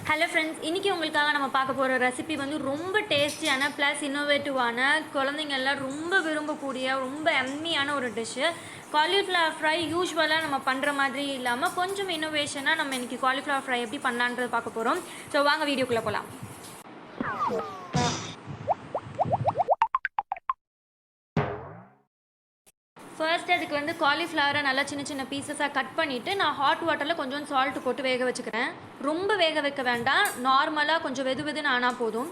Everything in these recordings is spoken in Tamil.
ஹலோ ஃப்ரெண்ட்ஸ், இன்றைக்கி உங்களுக்காக நம்ம பார்க்க போகிற ரெசிபி வந்து ரொம்ப டேஸ்டியான ப்ளஸ் இன்னோவேட்டிவான குழந்தைங்கள்லாம் ரொம்ப விரும்பக்கூடிய ரொம்ப எம்மியான ஒரு டிஷ்ஷு. காலிஃப்ளவர் ஃப்ரை யூஸ்வலாக நம்ம பண்ணுற மாதிரி இல்லாமல் கொஞ்சம் இன்னோவேஷனாக நம்ம இன்றைக்கி காலிஃப்ளவர் ஃப்ரை எப்படி பண்ணலான்றது பார்க்க போகிறோம். ஸோ வாங்க வீடியோக்குள்ளே போகலாம். ஃபர்ஸ்ட் அதுக்கு வந்து காலிஃப்ளவரை நல்லா சின்ன சின்ன பீசஸாக கட் பண்ணிவிட்டு நான் ஹாட் வாட்டரில் கொஞ்சம் சால்ட்டு போட்டு வேக வச்சுக்கிறேன். ரொம்ப வேக வைக்க வேண்டாம், நார்மலாக கொஞ்சம் வெதுன்னு ஆனால் போதும்.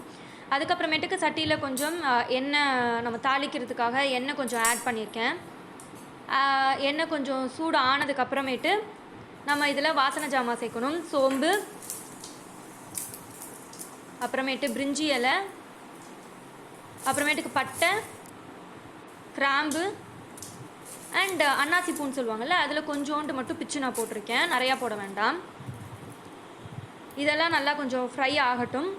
அதுக்கப்புறமேட்டுக்கு சட்டியில் கொஞ்சம் எண்ணெய் நம்ம தாளிக்கிறதுக்காக எண்ணெய் கொஞ்சம் ஆட் பண்ணியிருக்கேன். எண்ணெய் கொஞ்சம் சூடு ஆனதுக்கப்புறமேட்டு நம்ம இதில் வாசனை ஜாமான் சேர்க்கணும். சோம்பு, அப்புறமேட்டு பிரிஞ்சி இலை, அப்புறமேட்டுக்கு பட்டை, கிராம்பு அண்ட் அன்னாசி பூன்னு சொல்லுவாங்கள்ல, அதில் கொஞ்சோண்டு மட்டும் பிச்சு நான் போட்டிருக்கேன், நிறையா போட வேண்டாம். இதெல்லாம் நல்லா கொஞ்சம் ஃப்ரை ஆகட்டும்.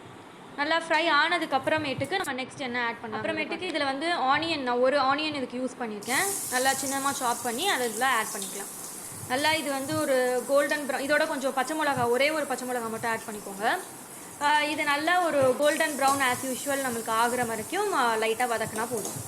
நல்லா ஃப்ரை ஆனதுக்கப்புறமேட்டுக்கு நம்ம நெக்ஸ்ட் என்ன ஆட் பண்ணலாம். அப்புறமேட்டுக்கு இதில் வந்து ஆனியன், நான் ஒரு ஆனியன் இதுக்கு யூஸ் பண்ணியிருக்கேன். நல்லா சின்னமாக சாப் பண்ணி அதை இதில் ஆட் பண்ணிக்கலாம். நல்லா இது வந்து ஒரு கோல்டன் ப்ரௌன், இதோட கொஞ்சம் பச்சை மிளகா, ஒரே ஒரு பச்சை மிளகா மட்டும் ஆட் பண்ணிக்கோங்க. இது நல்லா ஒரு கோல்டன் ப்ரௌன் ஆஸ் யூஷுவல் நம்மளுக்கு ஆகிற வரைக்கும் லைட்டாக வதக்கினா போதும்.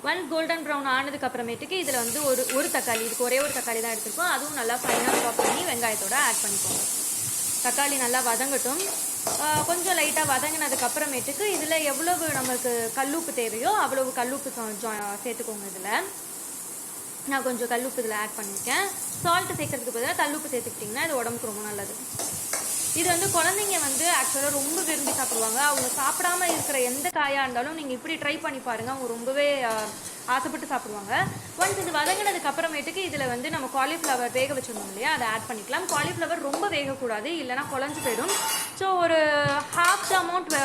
ஒன்ஸ் கோல்டன் ப்ரௌன் ஆனதுக்கப்புறமேட்டுக்கு இதில் வந்து ஒரு தக்காளி, இதுக்கு ஒரே ஒரு தக்காளி தான் எடுத்துருக்கோம், அதுவும் நல்லா ஃபைனாக சாப் பண்ணி வெங்காயத்தோடு ஆட் பண்ணிக்கோங்க. தக்காளி நல்லா வதங்கட்டும். கொஞ்சம் லைட்டாக வதங்கினதுக்கப்புறமேட்டுக்கு இதில் எவ்வளவு நமக்கு கல்லுப்பு தேவையோ அவ்வளவு கல்லுப்பு சேர்த்துக்கோங்க. இதில் நான் கொஞ்சம் கல்லுப்பு இதில் ஆட் பண்ணியிருக்கேன். சால்ட்டு சேர்க்கறதுக்கு பதிலாக கல்லுப்பு சேர்த்துக்கிட்டிங்கன்னா இது உடம்புக்கு ரொம்ப நல்லது. இது வந்து குழந்தைங்க வந்து ஆக்சுவலாக ரொம்ப விரும்பி சாப்பிடுவாங்க. அவங்க சாப்பிடாமல் இருக்கிற எந்த காயாக இருந்தாலும் நீங்கள் இப்படி ட்ரை பண்ணி பாருங்கள், அவங்க ரொம்பவே ஆசைப்பட்டு சாப்பிடுவாங்க. ஒன்ஸ் இது வதங்கினதுக்கு அப்புறமேட்டுக்கு இதில் வந்து நம்ம காலிஃப்ளவர் வேக வச்சிருந்தோம் இல்லையா, அதை ஆட் பண்ணிக்கலாம். காலிஃப்ளவர் ரொம்ப வேகக்கூடாது, இல்லைனா குழஞ்சி போயிடும். ஸோ ஒரு ஹாஃப் த அமௌண்ட்,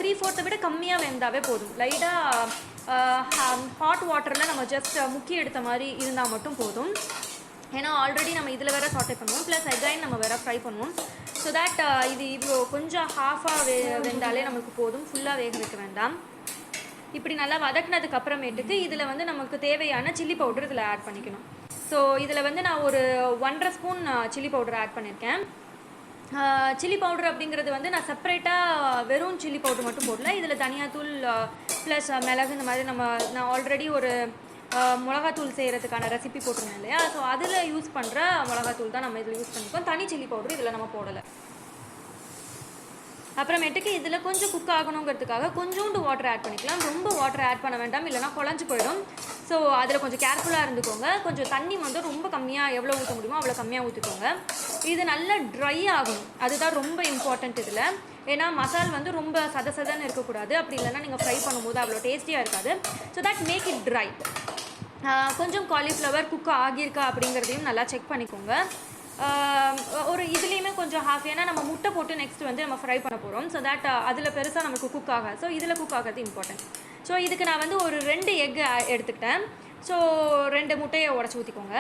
3/4 விட கம்மியாக வெந்தாவே போதும். லைட்டாக ஹாட் வாட்டரில் நம்ம ஜஸ்ட் முக்கி எடுத்த மாதிரி இருந்தால் மட்டும் போதும். ஏன்னா ஆல்ரெடி நம்ம இதில் வேறு சாட்டை பண்ணுவோம், ப்ளஸ் அகைன் நம்ம வேறு ஃப்ரை பண்ணுவோம். ஸோ தட் இது இவ்வளோ கொஞ்சம் ஹாஃபாக வெந்தாலே நமக்கு போதும், ஃபுல்லாக வேக வைக்க வேண்டாம். இப்படி நல்லா வதக்கினதுக்கு அப்புறமேட்டுக்கு இதில் வந்து நமக்கு தேவையான சில்லி பவுடர் இதில் ஆட் பண்ணிக்கணும். ஸோ இதில் வந்து நான் ஒரு 1.5 ஸ்பூன் சில்லி பவுடர் ஆட் பண்ணியிருக்கேன். சில்லி பவுடர் அப்படிங்கிறது வந்து நான் செப்பரேட்டாக வெறும் சில்லி பவுடர் மட்டும் போடல, இதில் தனியாத்தூள் ப்ளஸ் மிளகு இந்த மாதிரி நான் ஆல்ரெடி ஒரு மிளகாத்தூள் செய்கிறதுக்கான ரெசிபி போட்டிருந்தேன் இல்லையா, ஸோ அதில் யூஸ் பண்ணுற மிளகாத்தூள் தான் நம்ம இதில் யூஸ் பண்ணிப்போம். தனி சில்லி பவுடர் இதில் நம்ம போடலை. அப்புறமேட்டுக்கு இதில் கொஞ்சம் குக் ஆகணுங்கிறதுக்காக கொஞ்சோண்டு வாட்டர் ஆட் பண்ணிக்கலாம். ரொம்ப வாட்டர் ஆட் பண்ண வேண்டாம், இல்லைனா குழஞ்சி போயிடும். ஸோ அதில் கொஞ்சம் கேர்ஃபுல்லாக இருந்துக்கோங்க. கொஞ்சம் தண்ணி வந்து ரொம்ப கம்மியாக, எவ்வளோ ஊற்ற முடியுமோ அவ்வளோ கம்மியாக ஊற்றிக்கோங்க. இது நல்லா ட்ரை ஆகணும், அதுதான் ரொம்ப இம்பார்ட்டண்ட் இதில். ஏன்னா மசால் வந்து ரொம்ப சதன்னு இருக்கக்கூடாது, அப்படி இல்லைன்னா நீங்கள் ஃப்ரை பண்ணும்போது அவ்வளோ டேஸ்டியாக இருக்காது. So that make it try. கொஞ்சம் காலிஃப்ளவர் குக் ஆகியிருக்கா அப்படிங்கிறதையும் நல்லா செக் பண்ணிக்கோங்க. ஒரு இதுலேயுமே கொஞ்சம் ஹாஃப், ஏன்னா நம்ம முட்டை போட்டு நெக்ஸ்ட் வந்து நம்ம ஃப்ரை பண்ண போகிறோம். ஸோ தட் அதில் பெருசாக நமக்கு குக் ஆகாது. ஸோ இதில் குக் ஆகிறது இம்பார்ட்டன்ட். ஸோ இதுக்கு நான் வந்து ஒரு 2 எக்கு எடுத்துக்கிட்டேன். ஸோ 2 முட்டையை உடச்சி ஊற்றிக்கோங்க.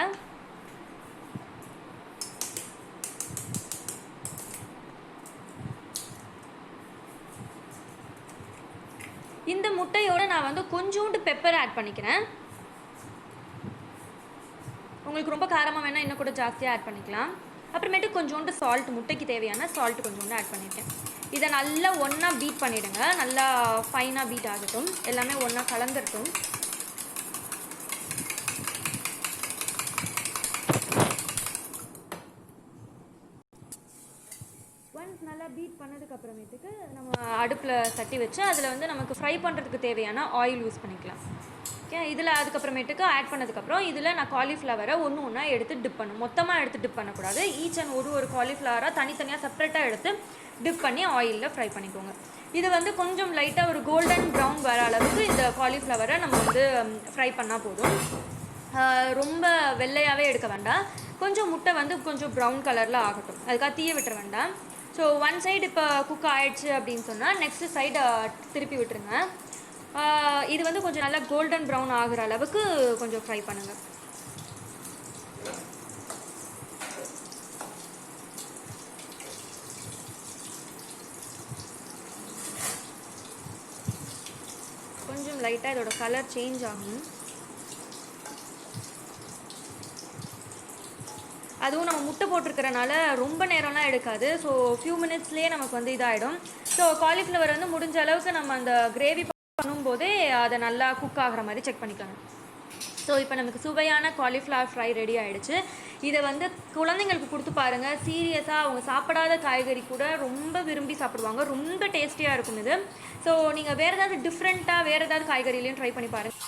இந்த முட்டையோடு நான் வந்து கொஞ்சோண்டு பெப்பர் ஆட் பண்ணிக்கிறேன். உங்களுக்கு ரொம்ப காரமாக வேணால் இன்னும் கூட ஜாஸ்தியாக ஆட் பண்ணிக்கலாம். அப்புறமேட்டு கொஞ்சோண்டு சால்ட், முட்டைக்கு தேவையான சால்ட் கொஞ்சோண்டு ஆட் பண்ணியிருக்கேன். இதை நல்லா ஒன்றா பீட் பண்ணிவிடுங்க. நல்லா ஃபைனாக பீட் ஆகட்டும், எல்லாமே ஒன்றா கலந்துடட்டும். ஒன்ஸ் நல்லா பீட் பண்ணதுக்கப்புறமேட்டுக்கு நம்ம அடுப்பில் தட்டி வச்சு அதில் வந்து நமக்கு ஃப்ரை பண்ணுறதுக்கு தேவையான ஆயில் யூஸ் பண்ணிக்கலாம். ஓகே, இதில் அதுக்கப்புறமேட்டுக்கு ஆட் பண்ணதுக்கப்புறம் இதில் நான் காலிஃப்ளவரை ஒன்றா எடுத்து டிப் பண்ணணும். மொத்தமாக எடுத்து டிப் பண்ணக்கூடாது. ஈச் அண்ட் ஒரு காலிஃப்ளவராக தனித்தனியாக செப்பரேட்டாக எடுத்து டிப் பண்ணி ஆயிலில் ஃப்ரை பண்ணிக்கோங்க. இது வந்து கொஞ்சம் லைட்டாக ஒரு கோல்டன் ப்ரௌன் வர அளவுக்கு இந்த காலிஃப்ளவரை நம்ம வந்து ஃப்ரை பண்ணால் போதும். ரொம்ப வெள்ளையாகவே எடுக்க வேண்டாம். கொஞ்சம் முட்டை வந்து கொஞ்சம் ப்ரௌன் கலரில் ஆகட்டும், அதுக்காக தீய விட்டுற வேண்டாம். ஸோ ஒன் சைடு இப்போ குக் ஆகிடுச்சு அப்படின்னு சொன்னால் நெக்ஸ்ட்டு சைடு திருப்பி விட்டுருங்க. இது வந்து கொஞ்சம் நல்லா கோல்டன் ப்ரௌன் ஆகிற அளவுக்கு கொஞ்சம் ஃப்ரை பண்ணுங்கள். லைட்டாக இதோட கலர் சேஞ்ச் ஆகும். அதுவும் நம்ம முட்டை போட்டிருக்கிறனால ரொம்ப நேரம்லாம் எடுக்காது. ஸோ ஃபியூ மினிட்ஸ்லேயே நமக்கு வந்து இதாகிடும். ஸோ காலிஃப்ளவர் வந்து முடிஞ்ச அளவுக்கு நம்ம அந்த கிரேவி பண்ணும்போதே அதை நல்லா குக் ஆகிற மாதிரி செக் பண்ணிக்கோங்க. ஸோ இப்போ நமக்கு சுவையான காலிஃப்ளவர் ஃப்ரை ரெடி ஆகிடுச்சு. இதை வந்து குழந்தைங்களுக்கு கொடுத்து பாருங்கள். சீரியஸாக அவங்க சாப்பிடாத காய்கறி கூட ரொம்ப விரும்பி சாப்பிடுவாங்க. ரொம்ப டேஸ்டியாக இருக்கும் இது. ஸோ நீங்கள் வேறு ஏதாவது டிஃப்ரெண்ட்டாக வேறு ஏதாவது காய்கறிலையும் ட்ரை பண்ணி பாருங்கள்.